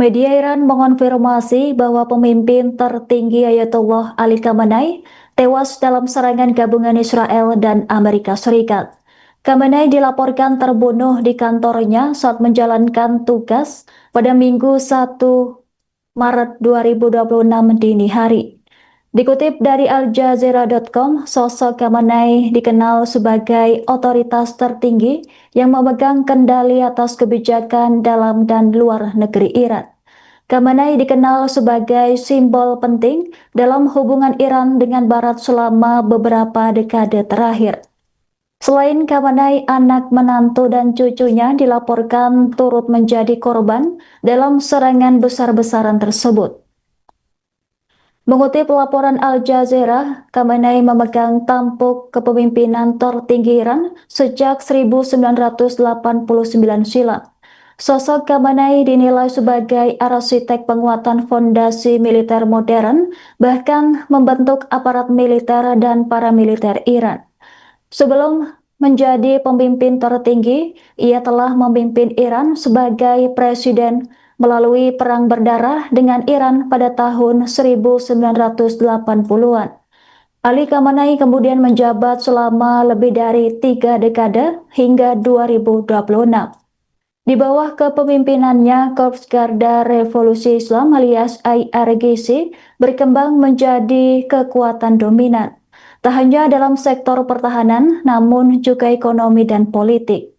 Media Iran mengonfirmasi bahwa pemimpin tertinggi Ayatollah Ali Khamenei tewas dalam serangan gabungan Israel dan Amerika Serikat. Khamenei dilaporkan terbunuh di kantornya saat menjalankan tugas pada Minggu 1 Maret 2026 dini hari. Dikutip dari Al-Jazeera.com, sosok Khamenei dikenal sebagai otoritas tertinggi yang memegang kendali atas kebijakan dalam dan luar negeri Iran. Khamenei dikenal sebagai simbol penting dalam hubungan Iran dengan Barat selama beberapa dekade terakhir. Selain Khamenei, anak, menantu, dan cucunya dilaporkan turut menjadi korban dalam serangan besar-besaran tersebut. Mengutip laporan Al Jazeera, Khamenei memegang tampuk kepemimpinan tertinggi Iran sejak 1989 silam. Sosok Khamenei dinilai sebagai arsitek penguatan fondasi militer modern, bahkan membentuk aparat militer dan paramiliter Iran. Sebelum menjadi pemimpin tertinggi, ia telah memimpin Iran sebagai presiden melalui perang berdarah dengan Iran pada tahun 1980-an. Ali Khamenei kemudian menjabat selama lebih dari 3 dekade hingga 2026. Di bawah kepemimpinannya, Korps Garda Revolusi Islam alias IRGC berkembang menjadi kekuatan dominan, tak hanya dalam sektor pertahanan, namun juga ekonomi dan politik.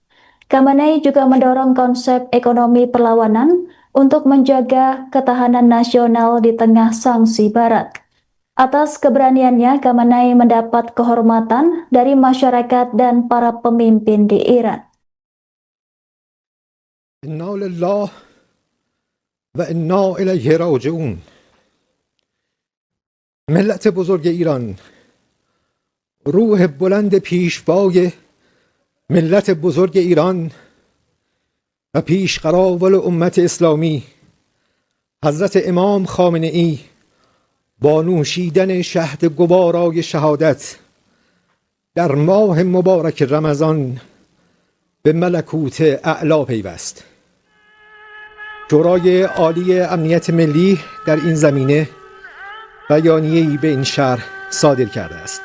Khamenei juga mendorong konsep ekonomi perlawanan untuk menjaga ketahanan nasional di tengah sanksi Barat. Atas keberaniannya, Khamenei mendapat kehormatan dari masyarakat dan para pemimpin di Iran. Inna lillah و انا الیه راجعون. ملت بزرگ ایران، روح بلند پیشوای ملت بزرگ ایران و پیشقراول امت اسلامی حضرت امام خامنه ای با نوشیدن شهد گوارای شهادت در ماه مبارک رمضان به ملکوت اعلا پیوست. شورای عالی امنیت ملی در این زمینه بیانیه‌ای به این شهر صادر کرده است.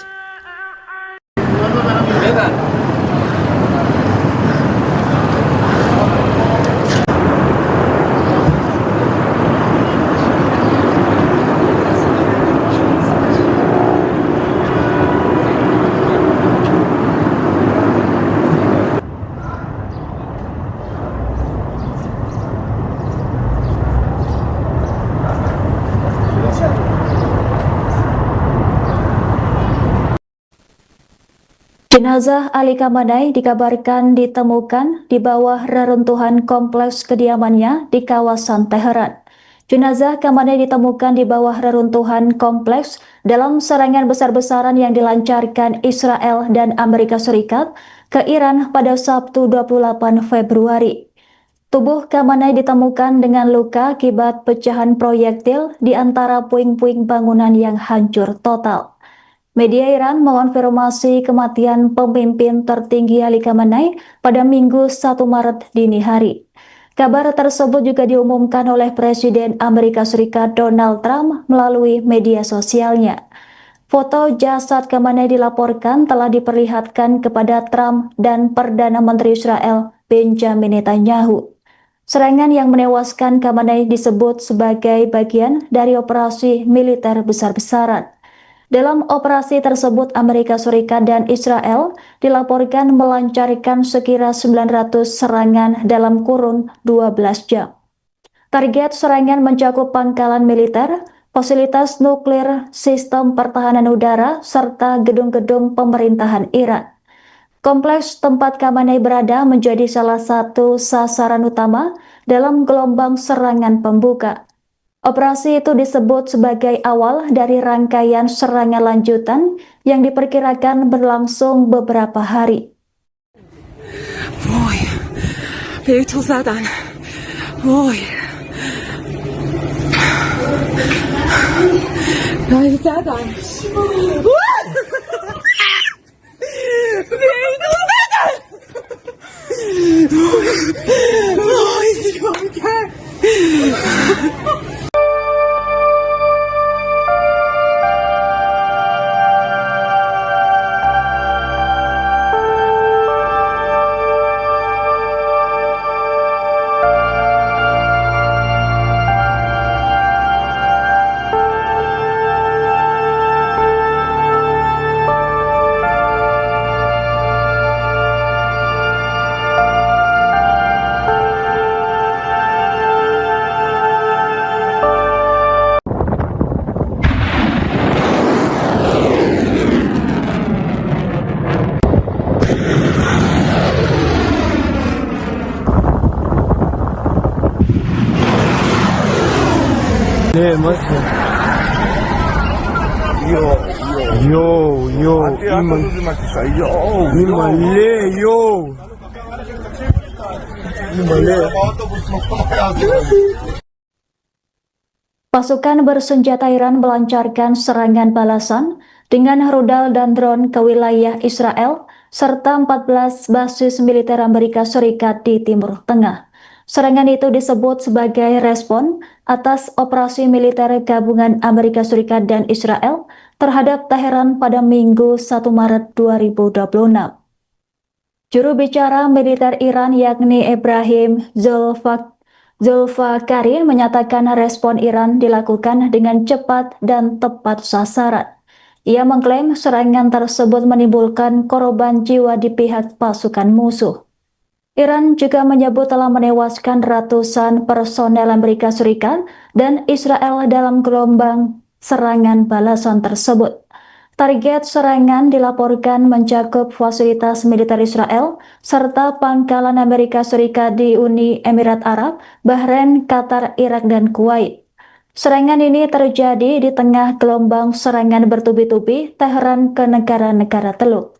Jenazah Ali Khamenei dikabarkan ditemukan di bawah reruntuhan kompleks kediamannya di kawasan Teheran. Jenazah Khamenei ditemukan di bawah reruntuhan kompleks dalam serangan besar-besaran yang dilancarkan Israel dan Amerika Serikat ke Iran pada Sabtu 28 Februari. Tubuh Khamenei ditemukan dengan luka akibat pecahan proyektil di antara puing-puing bangunan yang hancur total. Media Iran mengonfirmasi kematian pemimpin tertinggi Ali Khamenei pada Minggu 1 Maret dini hari. Kabar tersebut juga diumumkan oleh Presiden Amerika Serikat Donald Trump melalui media sosialnya. Foto jasad Khamenei dilaporkan telah diperlihatkan kepada Trump dan Perdana Menteri Israel Benjamin Netanyahu. Serangan yang menewaskan Khamenei disebut sebagai bagian dari operasi militer besar-besaran. Dalam operasi tersebut, Amerika Serikat dan Israel dilaporkan melancarkan sekira 900 serangan dalam kurun 12 jam. Target serangan mencakup pangkalan militer, fasilitas nuklir, sistem pertahanan udara, serta gedung-gedung pemerintahan Iran. Kompleks tempat Khamenei berada menjadi salah satu sasaran utama dalam gelombang serangan pembuka. Operasi itu disebut sebagai awal dari rangkaian serangan lanjutan yang diperkirakan berlangsung beberapa hari. Woi, itu setan. Woi. Itu setan. Itu setan. Woi, 네, 맞죠. Pasukan bersenjata Iran melancarkan serangan balasan dengan rudal dan drone ke wilayah Israel serta 14 basis militer Amerika Serikat di Timur Tengah. Serangan itu disebut sebagai respon atas operasi militer gabungan Amerika Serikat dan Israel terhadap Teheran pada Minggu 1 Maret 2026. Juru bicara militer Iran yakni Ibrahim Zulfikari menyatakan respon Iran dilakukan dengan cepat dan tepat sasaran. Ia mengklaim serangan tersebut menimbulkan korban jiwa di pihak pasukan musuh. Iran juga menyebut telah menewaskan ratusan personel Amerika Serikat dan Israel dalam gelombang serangan balasan tersebut. Target serangan dilaporkan mencakup fasilitas militer Israel serta pangkalan Amerika Serikat di Uni Emirat Arab, Bahrain, Qatar, Irak, dan Kuwait. Serangan ini terjadi di tengah gelombang serangan bertubi-tubi Teheran ke negara-negara Teluk.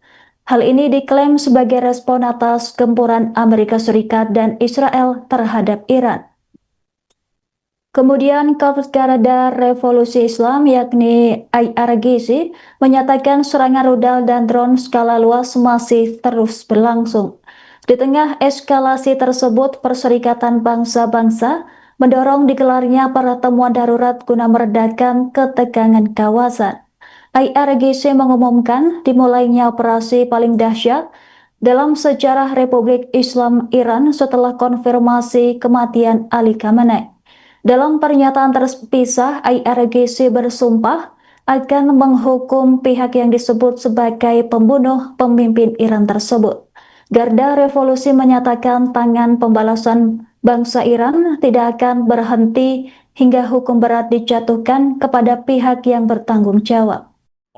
Hal ini diklaim sebagai respon atas gempuran Amerika Serikat dan Israel terhadap Iran. Kemudian Korps Garda Revolusi Islam yakni IRGC menyatakan serangan rudal dan drone skala luas masih terus berlangsung. Di tengah eskalasi tersebut, Perserikatan Bangsa-Bangsa mendorong digelarnya pertemuan darurat guna meredakan ketegangan kawasan. IRGC mengumumkan dimulainya operasi paling dahsyat dalam sejarah Republik Islam Iran setelah konfirmasi kematian Ali Khamenei. Dalam pernyataan terpisah, IRGC bersumpah akan menghukum pihak yang disebut sebagai pembunuh pemimpin Iran tersebut. Garda Revolusi menyatakan tangan pembalasan bangsa Iran tidak akan berhenti hingga hukum berat dijatuhkan kepada pihak yang bertanggung jawab.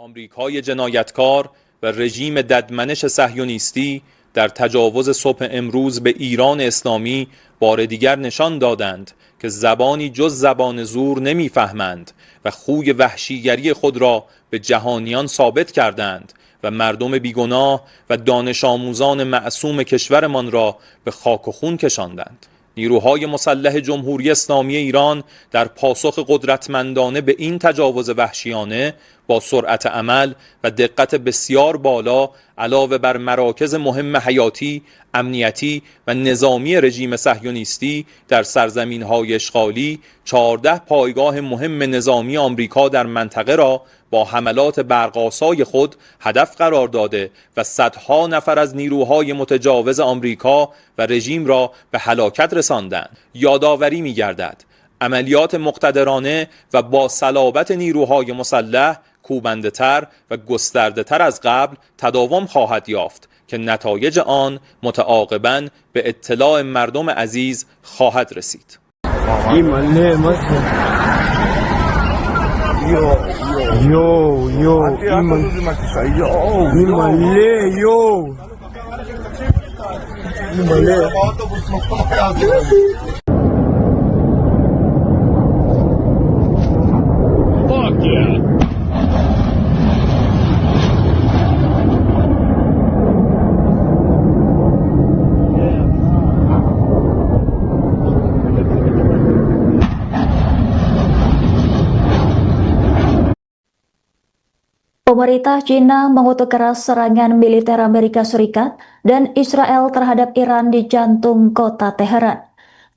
آمریکای جنایتکار و رژیم ددمنش صهیونیستی در تجاوز صبح امروز به ایران اسلامی بار دیگر نشان دادند که زبانی جز زبان زور نمیفهمند و خوی وحشیگری خود را به جهانیان ثابت کردند و مردم بیگناه و دانش آموزان معصوم کشورمان را به خاک و خون کشاندند. نیروهای مسلح جمهوری اسلامی ایران در پاسخ قدرتمندانه به این تجاوز وحشیانه با سرعت عمل و دقت بسیار بالا علاوه بر مراکز مهم حیاتی، امنیتی و نظامی رژیم صهیونیستی در سرزمین‌های اشغالی 14 پایگاه مهم نظامی آمریکا در منطقه را با حملات برق‌آسای خود هدف قرار داده و صدها نفر از نیروهای متجاوز آمریکا و رژیم را به هلاکت رساندند. یادآوری می‌گردد عملیات مقتدرانه و با صلابت نیروهای مسلح کوبنده‌تر و گسترده‌تر از قبل تداوم خواهد یافت که نتایج آن متعاقباً به اطلاع مردم عزیز خواهد رسید. Pemerintah China mengutuk keras serangan militer Amerika Serikat dan Israel terhadap Iran di jantung kota Teheran.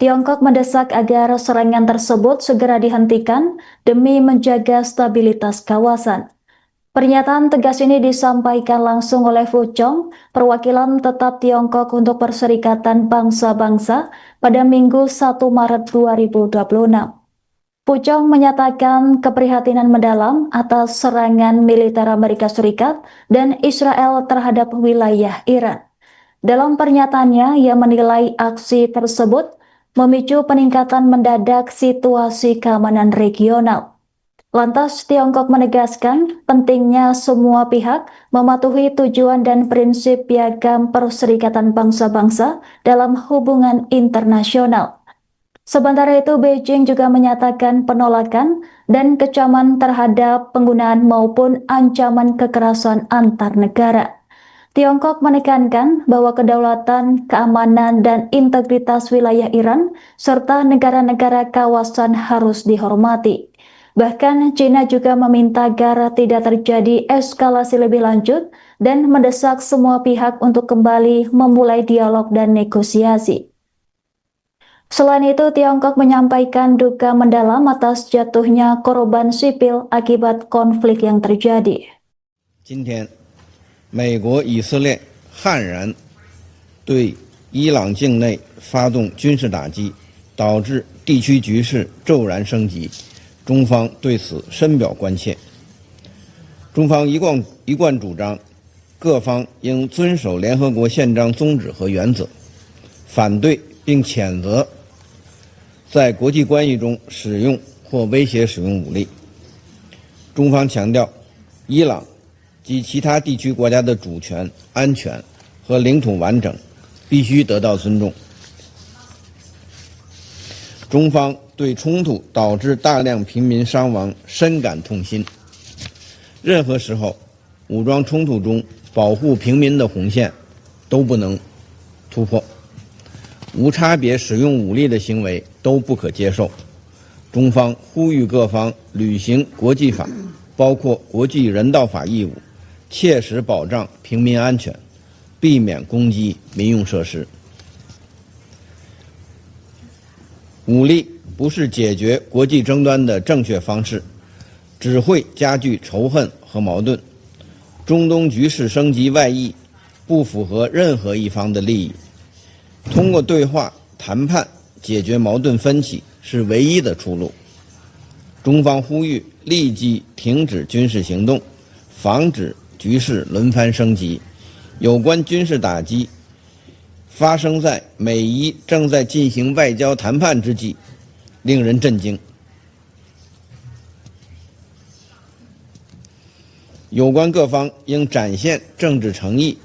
Tiongkok mendesak agar serangan tersebut segera dihentikan demi menjaga stabilitas kawasan. Pernyataan tegas ini disampaikan langsung oleh Fu Chong, perwakilan tetap Tiongkok untuk Perserikatan Bangsa-Bangsa pada Minggu 1 Maret 2026. Fu Chong menyatakan keprihatinan mendalam atas serangan militer Amerika Serikat dan Israel terhadap wilayah Iran. Dalam pernyataannya, ia menilai aksi tersebut memicu peningkatan mendadak situasi keamanan regional. Lantas, Tiongkok menegaskan pentingnya semua pihak mematuhi tujuan dan prinsip Piagam Perserikatan Bangsa-Bangsa dalam hubungan internasional. Sementara itu, Beijing juga menyatakan penolakan dan kecaman terhadap penggunaan maupun ancaman kekerasan antar negara. Tiongkok menekankan bahwa kedaulatan, keamanan, dan integritas wilayah Iran serta negara-negara kawasan harus dihormati. Bahkan, China juga meminta agar tidak terjadi eskalasi lebih lanjut dan mendesak semua pihak untuk kembali memulai dialog dan negosiasi. Selain itu, Tiongkok menyampaikan duka mendalam atas jatuhnya korban sipil akibat konflik yang terjadi. 今天，美国、以色列悍然对伊朗境内发动军事打击，导致地区局势骤然升级。中方对此深表关切。中方一贯主张，各方应遵守联合国宪章宗旨和原则，反对并谴责在国际关系中使用或威胁使用武力。中方强调，伊朗及其他地区国家的主权、安全和领土完整必须得到尊重。中方对冲突导致大量平民伤亡深感痛心。任何时候，武装冲突中保护平民的红线都不能突破，无差别使用武力的行为都不可接受。中方呼吁各方履行国际法，包括国际人道法义务，切实保障平民安全，避免攻击民用设施。武力不是解决国际争端的正确方式，只会加剧仇恨和矛盾。中东局势升级外溢，不符合任何一方的利益。通过对话谈判解决矛盾分歧是唯一的出路。中方呼吁立即停止军事行动，防止局势轮番升级。有关军事打击发生在美伊正在进行外交谈判之际，令人震惊。有关各方应展现政治诚意，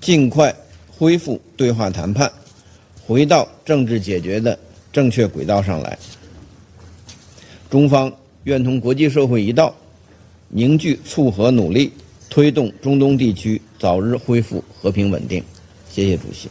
尽快恢复对话谈判，回到政治解决的正确轨道上来。中方愿同国际社会一道，凝聚促和努力，推动中东地区早日恢复和平稳定。谢谢主席。